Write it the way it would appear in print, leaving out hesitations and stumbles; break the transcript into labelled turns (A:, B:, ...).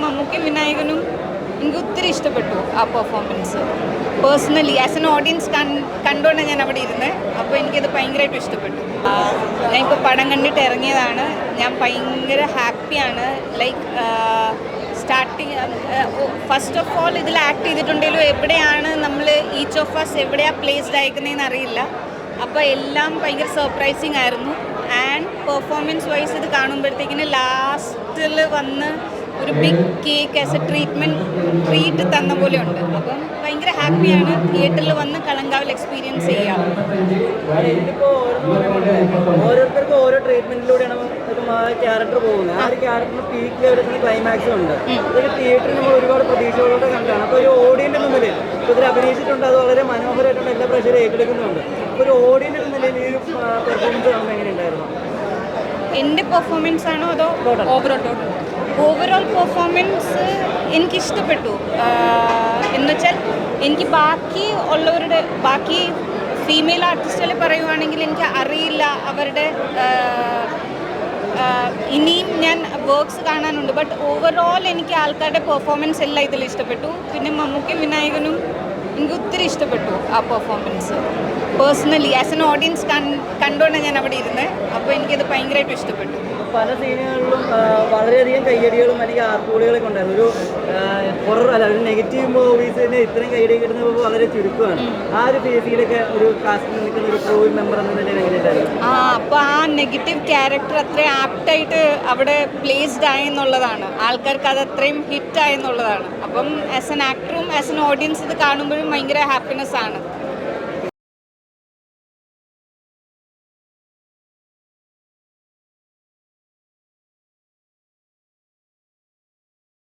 A: മമ്മൂക്കും വിനായകനും എനിക്ക് ഒത്തിരി ഇഷ്ടപ്പെട്ടു ആ performance. Personally as an audience കണ്ടുകൊണ്ട് ഞാൻ അവിടെ ഇരുന്ന്, അപ്പോൾ എനിക്കത് ഭയങ്കരമായിട്ട് ഇഷ്ടപ്പെട്ടു. ഞാൻ ഇപ്പോൾ പടം കണ്ടിട്ട് ഇറങ്ങിയതാണ്. ഞാൻ ഭയങ്കര ഹാപ്പിയാണ്. Like starting first of all ഇതിൽ ആക്ട് ചെയ്തിട്ടുണ്ടെങ്കിലും എവിടെയാണ് നമ്മൾ ഈച്ച് ഓഫ് അസ് എവിടെയാണ് പ്ലേസ്ഡ് അയക്കുന്നതെന്ന് അറിയില്ല. അപ്പോൾ എല്ലാം ഭയങ്കര സർപ്രൈസിങ് ആയിരുന്നു. ആൻഡ് പെർഫോമൻസ് വൈസ് ഇത് കാണുമ്പോഴത്തേക്കിന് ലാസ്റ്റിൽ വന്ന് ഒരു big cake as a treat തന്ന പോലെ ഉണ്ട്. അപ്പം ഭയങ്കര ഹാപ്പിയാണ് തിയേറ്ററിൽ വന്ന് കളങ്കാവിൽ എക്സ്പീരിയൻസ് ചെയ്യാം.
B: ഓരോരുത്തർക്കും ഓരോ ട്രീറ്റ്മെന്റിലൂടെയാണ് ക്യാരക്ടർ പോകുന്നത്. ആ ഒരു ക്യാരക്ടറിന് പീക്ക് ലെവലിൽ ക്ലൈമാക്സും ഉണ്ട്. അതൊക്കെ തിയേറ്ററിൽ നമ്മൾ ഒരുപാട് പ്രതീക്ഷകളോടെ കണ്ടാണ്. അപ്പോൾ ഒരു ഓഡിയൻ്റെ മുന്നിൽ ഇതിൽ അഭിനയിച്ചിട്ടുണ്ട്, അത് വളരെ മനോഹരമായിട്ടുള്ള എല്ലാ പ്രഷറും ഏറ്റെടുക്കുന്നുണ്ട്. അപ്പോൾ ഒരു ഓഡിയൻ്റെ നിലയിൽ ഈ ഒരു പെർഫോമൻസ് കാണുമ്പോൾ എങ്ങനെയുണ്ടായിരുന്നു?
A: എൻ്റെ പെർഫോമൻസ് ആണോ അതോ ഓവറോൾ പെർഫോമൻസ് എനിക്കിഷ്ടപ്പെട്ടു. എന്നുവെച്ചാൽ എനിക്ക് ബാക്കി ഫീമെയിൽ ആർട്ടിസ്റ്റുകൾ പറയുവാണെങ്കിൽ എനിക്ക് അറിയില്ല അവരുടെ ഇനിയും ഞാൻ വർക്ക്സ് കാണാനുണ്ട്. ബട്ട് ഓവറോൾ എനിക്ക് ആൾക്കാരുടെ പെർഫോമൻസ് എല്ലാം ഇതിൽ ഇഷ്ടപ്പെട്ടു. പിന്നെ മമ്മൂക്കും വിനായകനും എനിക്ക് ഒത്തിരി ഇഷ്ടപ്പെട്ടു ആ performance. Personally as an audience കണ്ടുകൊണ്ട് ഞാൻ അവിടെ ഇരുന്ന്, അപ്പോൾ എനിക്കത് ഭയങ്കരമായിട്ട് ഇഷ്ടപ്പെട്ടു.
B: പല സീനുകളിലും വളരെയധികം കയ്യടികളും അല്ലെങ്കിൽ ആർപ്പുകളികളൊക്കെ ഉണ്ടായിരുന്നു. ഒരു ഹൊറർ അല്ല, ഒരു നെഗറ്റീവ് മൂവീസിന് ഇത്രയും കയ്യടി കിട്ടുന്നത് വളരെ ചുരുക്കമാണ്. ആ ഒരു ഫേസിലൊക്കെ ഒരു കാസ്റ്റിൽ നിൽക്കുന്ന ഒരു ക്രൂ മെമ്പർ എന്ന നിലയിൽ എങ്ങനെയുണ്ടായിരുന്നു?
A: അപ്പോൾ ആ നെഗറ്റീവ് ക്യാരക്ടർ അത്രയും ആപ്റ്റായിട്ട് അവിടെ പ്ലേസ്ഡ് ആയെന്നുള്ളതാണ്. ആൾക്കാർക്ക് അത് അത്രയും ഹിറ്റ് ആയെന്നുള്ളതാണ്. അപ്പം ആസ് എൻ ആക്ടറും ആസ് എൻ ഓഡിയൻസ് ഇത് കാണുമ്പോഴും ഭയങ്കര ഹാപ്പിനെസ് ആണ്.